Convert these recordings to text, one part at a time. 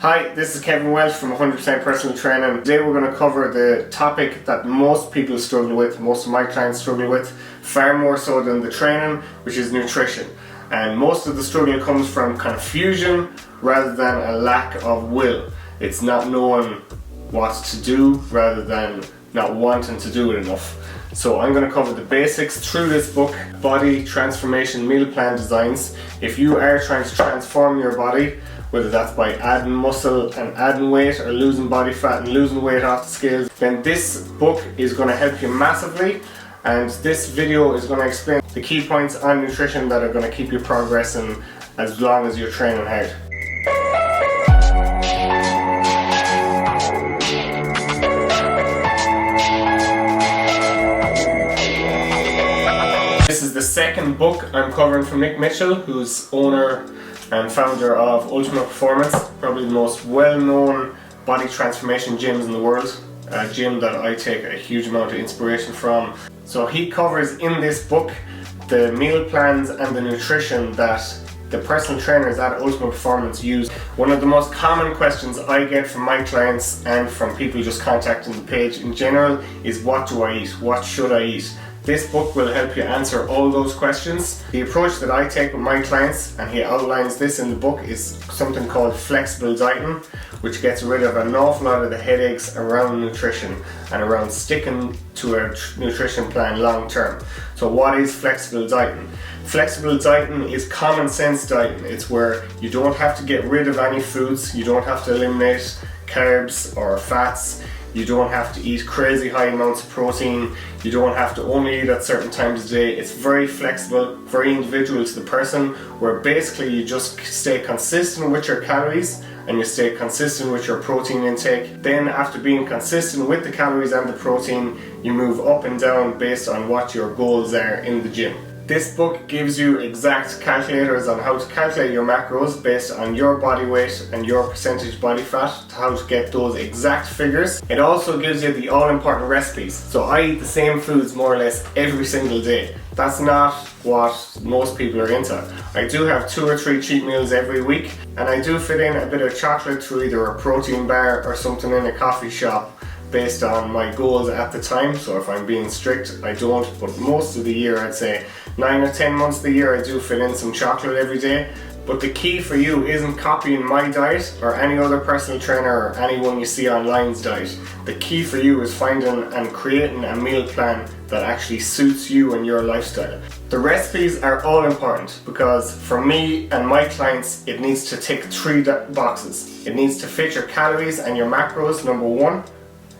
Hi, this is Kevin Welsh from 100% Personal Training. Today we're going to cover the topic that most people struggle with, most of my clients struggle with, far more so than the training, which is nutrition. And most of the struggle comes from confusion rather than a lack of will. It's not knowing what to do rather than not wanting to do it enough. So I'm going to cover the basics through this book, Body Transformation Meal Plan Designs. If you are trying to transform your body, whether that's by adding muscle and adding weight or losing body fat and losing weight off the scales, then this book is going to help you massively, and this video is going to explain the key points on nutrition that are going to keep you progressing as long as you're training hard. This is the second book I'm covering from Nick Mitchell, who's owner and founder of Ultimate Performance, probably the most well-known body transformation gyms in the world, a gym that I take a huge amount of inspiration from. So he covers in this book the meal plans and the nutrition that the personal trainers at Ultimate Performance use. One of the most common questions I get from my clients and from people just contacting the page in general is, what do I eat? What should I eat? This book will help you answer all those questions. The approach that I take with my clients, and he outlines this in the book, is something called flexible dieting, which gets rid of an awful lot of the headaches around nutrition and around sticking to a nutrition plan long term. So what is flexible dieting? Flexible dieting is common sense dieting. It's where you don't have to get rid of any foods, you don't have to eliminate carbs or fats, you don't have to eat crazy high amounts of protein, you don't have to only eat at certain times of the day. It's very flexible, very individual to the person, where basically you just stay consistent with your calories and you stay consistent with your protein intake. Then after being consistent with the calories and the protein, you move up and down based on what your goals are in the gym. This book gives you exact calculators on how to calculate your macros based on your body weight and your percentage body fat, how to get those exact figures. It also gives you the all-important recipes. So I eat the same foods more or less every single day. That's not what most people are into. I do have 2 or 3 cheat meals every week, and I do fit in a bit of chocolate through either a protein bar or something in a coffee shop based on my goals at the time. So if I'm being strict, I don't, but most of the year, I'd say 9 or 10 months of the year, I do fit in some chocolate every day. But the key for you isn't copying my diet or any other personal trainer or anyone you see online's diet. The key for you is finding and creating a meal plan that actually suits you and your lifestyle. The recipes are all important because for me and my clients, it needs to tick 3 boxes. It needs to fit your calories and your macros, number 1.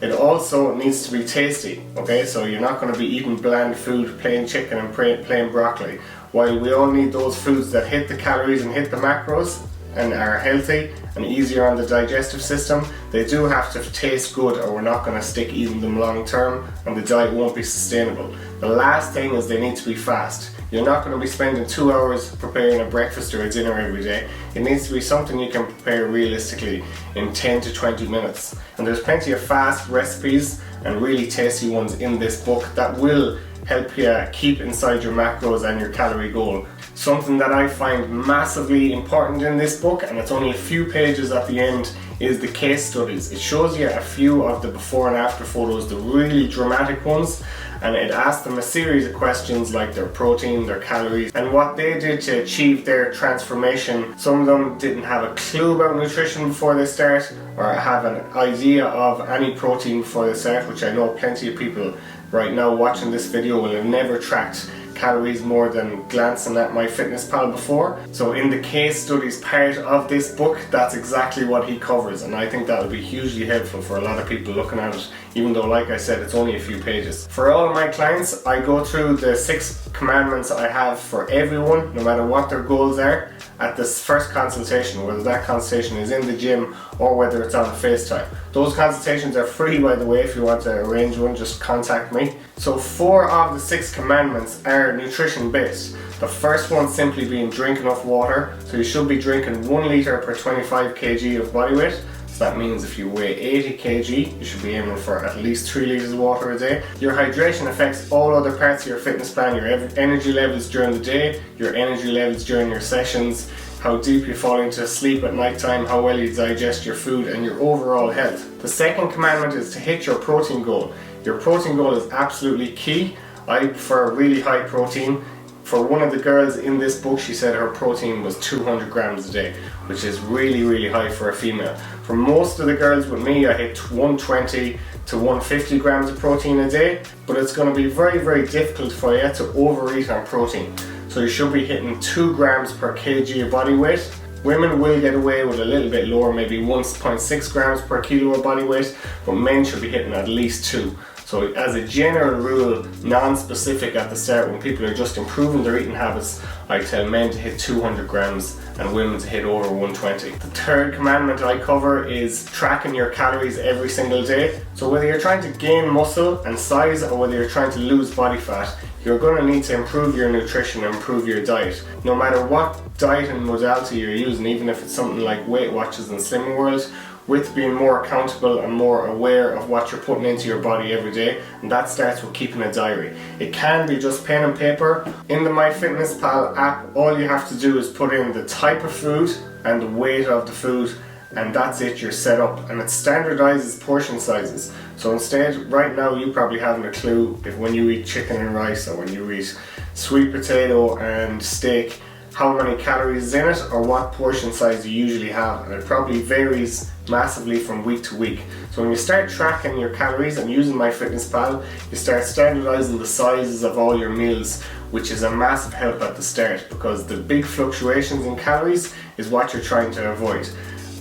It also needs to be tasty, okay? So you're not going to be eating bland food, plain chicken and plain broccoli. While we all need those foods that hit the calories and hit the macros and are healthy and easier on the digestive system, they do have to taste good, or we're not going to stick eating them long term and the diet won't be sustainable. The last thing is they need to be fast. You're not going to be spending 2 hours preparing a breakfast or a dinner every day. It needs to be something you can prepare realistically in 10 to 20 minutes. And there's plenty of fast recipes and really tasty ones in this book that will help you keep inside your macros and your calorie goal. Something that I find massively important in this book, and it's only a few pages at the end, is the case studies. It shows you a few of the before and after photos, the really dramatic ones, and it asks them a series of questions like their protein, their calories, and what they did to achieve their transformation. Some of them didn't have a clue about nutrition before they start, or have an idea of any protein before they start, which I know plenty of people right now watching this video will have never tracked calories more than glancing at MyFitnessPal before. So in the case studies part of this book, that's exactly what he covers, and I think that will be hugely helpful for a lot of people looking at it, even though, like I said, it's only a few pages. For all of my clients, I go through the 6 commandments I have for everyone, no matter what their goals are, at this first consultation, whether that consultation is in the gym or whether it's on a FaceTime. Those consultations are free, by the way. If you want to arrange one, just contact me. So 4 of the 6 commandments are nutrition based. The first one simply being drink enough water. So you should be drinking 1 litre per 25 kg of body weight. So that means if you weigh 80 kg, you should be aiming for at least 3 litres of water a day. Your hydration affects all other parts of your fitness plan, your energy levels during the day, your energy levels during your sessions, how deep you fall into sleep at night time, how well you digest your food, and your overall health. The second commandment is to hit your protein goal. Your protein goal is absolutely key. I prefer really high protein. For one of the girls in this book, she said her protein was 200 grams a day, which is really high for a female. For most of the girls with me, I hit 120 to 150 grams of protein a day, but it's going to be very difficult for you to overeat on protein. So you should be hitting 2 grams per kg of body weight. Women will get away with a little bit lower, maybe 1.6 grams per kilo of body weight, but men should be hitting at least 2. So as a general rule, non-specific at the start, when people are just improving their eating habits, I tell men to hit 200 grams and women to hit over 120. The third commandment I cover is tracking your calories every single day. So whether you're trying to gain muscle and size or whether you're trying to lose body fat, you're going to need to improve your nutrition and improve your diet. No matter what diet and modality you're using, even if it's something like Weight Watchers and Slimming World, with being more accountable and more aware of what you're putting into your body every day, and that starts with keeping a diary. It can be just pen and paper. In the MyFitnessPal app, all you have to do is put in the type of food and the weight of the food, and that's it, you're set up. And it standardizes portion sizes. So instead, right now you probably haven't a clue if when you eat chicken and rice or when you eat sweet potato and steak, how many calories is in it or what portion size you usually have, and it probably varies massively from week to week. So when you start tracking your calories and using MyFitnessPal, you start standardizing the sizes of all your meals, which is a massive help at the start, because the big fluctuations in calories is what you're trying to avoid.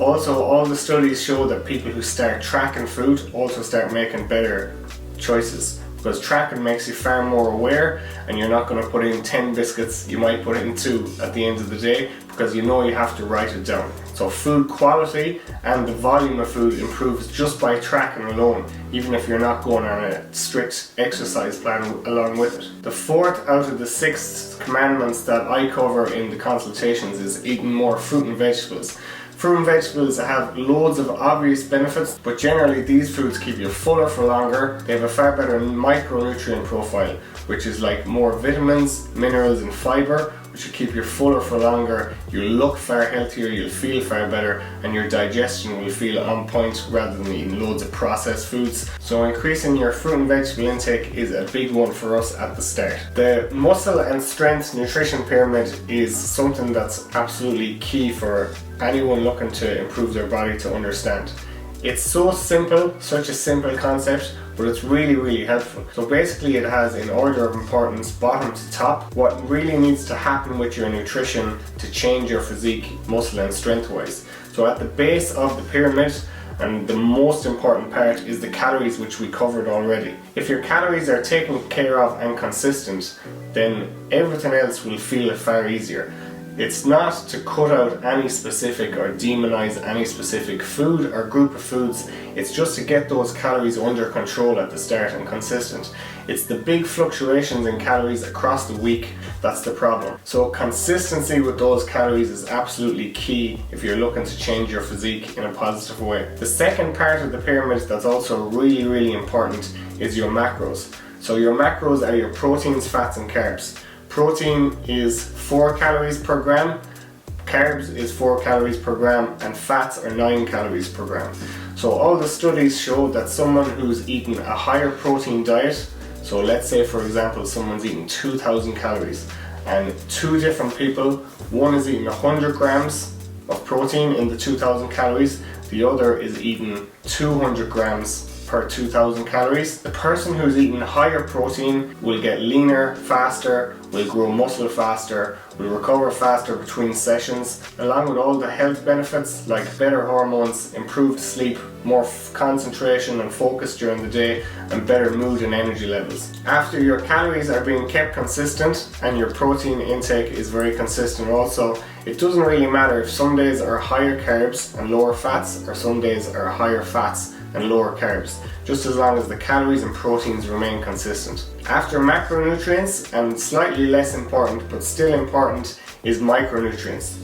Also, all the studies show that people who start tracking food also start making better choices, because tracking makes you far more aware, and you're not going to put in 10 biscuits, you might put in 2 at the end of the day, because you know you have to write it down. So food quality and the volume of food improves just by tracking alone, even if you're not going on a strict exercise plan along with it. The fourth out of the 6 commandments that I cover in the consultations is eating more fruit and vegetables. Fruit and vegetables have loads of obvious benefits, but generally these foods keep you fuller for longer. They have a far better micronutrient profile, which is like more vitamins, minerals and fibre, which will keep you fuller for longer. You'll look far healthier, you'll feel far better, and your digestion will feel on point rather than eating loads of processed foods. So increasing your fruit and vegetable intake is a big one for us at the start. The muscle and strength nutrition pyramid is something that's absolutely key for anyone looking to improve their body to understand. It's so simple, such a simple concept, but it's really helpful. So basically it has, in order of importance, bottom to top, what really needs to happen with your nutrition to change your physique, muscle and strength wise. So at the base of the pyramid, and the most important part, is the calories, which we covered already. If your calories are taken care of and consistent, then everything else will feel far easier. It's not to cut out any specific or demonize any specific food or group of foods. It's just to get those calories under control at the start and consistent. It's the big fluctuations in calories across the week that's the problem. So consistency with those calories is absolutely key if you're looking to change your physique in a positive way. The second part of the pyramid that's also really important is your macros. So your macros are your proteins, fats and carbs. Protein is 4 calories per gram, carbs is 4 calories per gram, and fats are 9 calories per gram. So all the studies show that someone who's eating a higher protein diet, so let's say for example someone's eating 2,000 calories, and 2 different people, one is eating 100 grams of protein in the 2,000 calories, the other is eating 200 grams per 2,000 calories. The person who's eating higher protein will get leaner faster, will grow muscle faster, will recover faster between sessions, along with all the health benefits like better hormones, improved sleep, more concentration and focus during the day, and better mood and energy levels. After your calories are being kept consistent and your protein intake is very consistent also, it doesn't really matter if some days are higher carbs and lower fats or some days are higher fats and lower carbs, just as long as the calories and proteins remain consistent. After macronutrients, and slightly less important but still important, is micronutrients.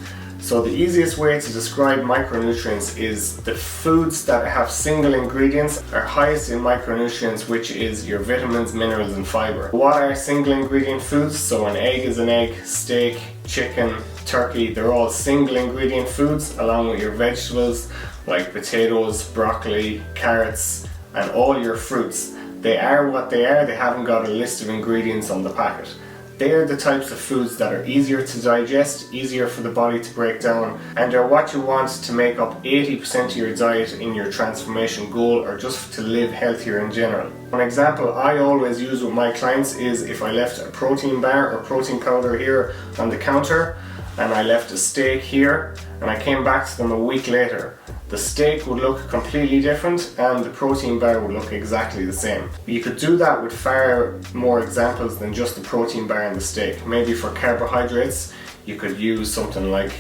So the easiest way to describe micronutrients is the foods that have single ingredients are highest in micronutrients, which is your vitamins, minerals and fiber. What are single ingredient foods? So an egg is an egg, steak, chicken, turkey, they're all single ingredient foods, along with your vegetables like potatoes, broccoli, carrots and all your fruits. They are what they are, they haven't got a list of ingredients on the packet. They're the types of foods that are easier to digest, easier for the body to break down, and are what you want to make up 80% of your diet in your transformation goal, or just to live healthier in general. An example I always use with my clients is if I left a protein bar or protein powder here on the counter, and I left a steak here, and I came back to them a week later. The steak would look completely different and the protein bar would look exactly the same. You could do that with far more examples than just the protein bar and the steak. Maybe for carbohydrates, you could use something like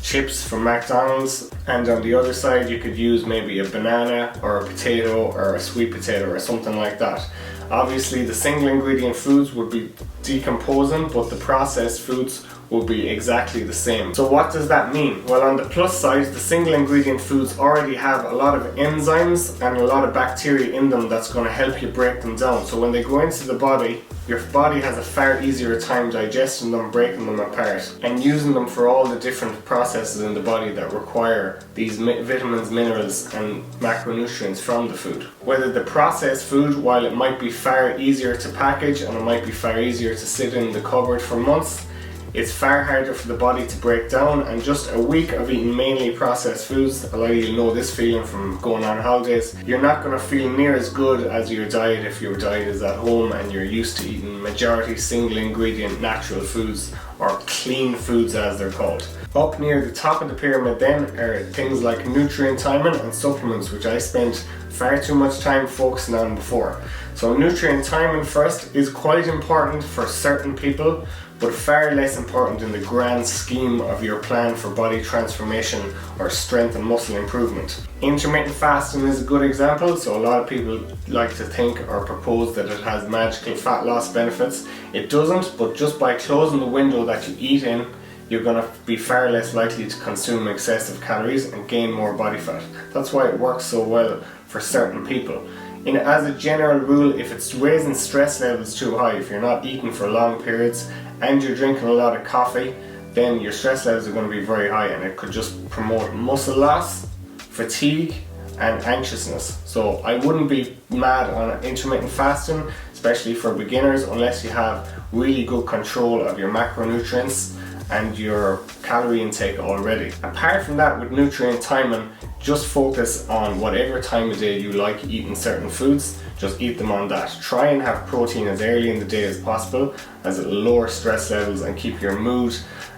chips from McDonald's, and on the other side you could use maybe a banana or a potato or a sweet potato or something like that. Obviously the single ingredient foods would be decomposing, but the processed foods will be exactly the same. So what does that mean? Well, on the plus side, the single ingredient foods already have a lot of enzymes and a lot of bacteria in them that's going to help you break them down. So when they go into the body, your body has a far easier time digesting them, breaking them apart, and using them for all the different processes in the body that require these vitamins, minerals and macronutrients from the food. Whether the processed food, while it might be far easier to package and it might be far easier to sit in the cupboard for months, it's far harder for the body to break down, and just a week of eating mainly processed foods, a lot of you know this feeling from going on holidays, you're not going to feel near as good as your diet if your diet is at home and you're used to eating majority single ingredient natural foods, or clean foods as they're called. Up near the top of the pyramid then are things like nutrient timing and supplements, which I spent far too much time focusing on before. So nutrient timing first is quite important for certain people, but far less important in the grand scheme of your plan for body transformation or strength and muscle improvement. Intermittent fasting is a good example. So a lot of people like to think or propose that it has magical fat loss benefits. It doesn't, but just by closing the window that you eat in, you're going to be far less likely to consume excessive calories and gain more body fat. That's why it works so well for certain people. As a general rule, if it's raising stress levels too high, if you're not eating for long periods and you're drinking a lot of coffee, then your stress levels are going to be very high, and it could just promote muscle loss, fatigue and anxiousness. So I wouldn't be mad on intermittent fasting, especially for beginners, unless you have really good control of your macronutrients and your calorie intake already. Apart from that, with nutrient timing, just focus on whatever time of day you like eating certain foods, just eat them on that. Try and have protein as early in the day as possible, as it will lower stress levels and keep your mood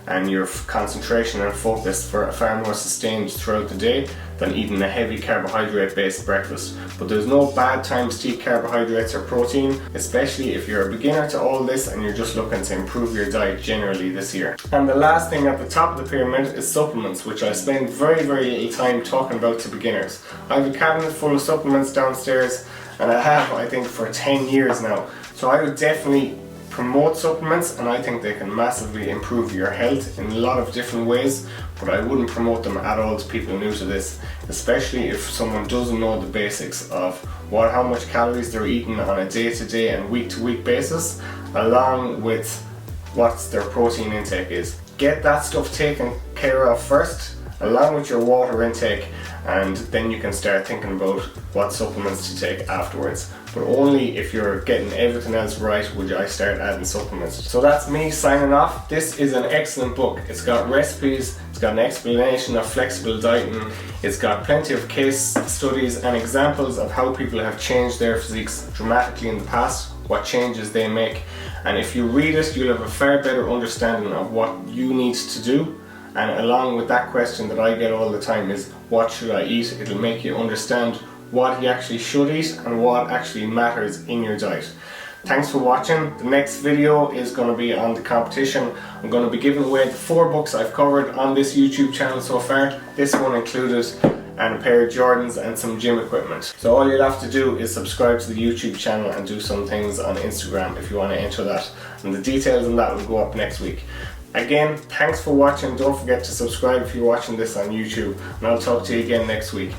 and your concentration and focus for far more sustained throughout the day than eating a heavy carbohydrate based breakfast. But there's no bad times to eat carbohydrates or protein, especially if you're a beginner to all this and you're just looking to improve your diet generally this year. And the last thing at the top of the pyramid is supplements, which I spend very little time talking about to beginners. I have a cabinet full of supplements downstairs, and I have, I think, for 10 years now. So I would definitely promote supplements, and I think they can massively improve your health in a lot of different ways, but I wouldn't promote them at all to people new to this, especially if someone doesn't know the basics of how much calories they're eating on a day-to-day and week-to-week basis, along with what their protein intake is. Get that stuff taken care of first, along with your water intake, and then you can start thinking about what supplements to take afterwards. But only if you're getting everything else right would I start adding supplements. So that's me signing off. This is an excellent book. It's got recipes, it's got an explanation of flexible dieting, it's got plenty of case studies and examples of how people have changed their physiques dramatically in the past, what changes they make. And if you read it, you'll have a far better understanding of what you need to do. And along with that question that I get all the time is, what should I eat? It'll make you understand what you actually should eat and what actually matters in your diet. Thanks for watching. The next video is going to be on the competition. I'm going to be giving away the 4 books I've covered on this YouTube channel so far, this one included, and a pair of Jordans and some gym equipment. So all you'll have to do is subscribe to the YouTube channel and do some things on Instagram if you want to enter that. And the details on that will go up next week. Again, thanks for watching. Don't forget to subscribe if you're watching this on YouTube, and I'll talk to you again next week.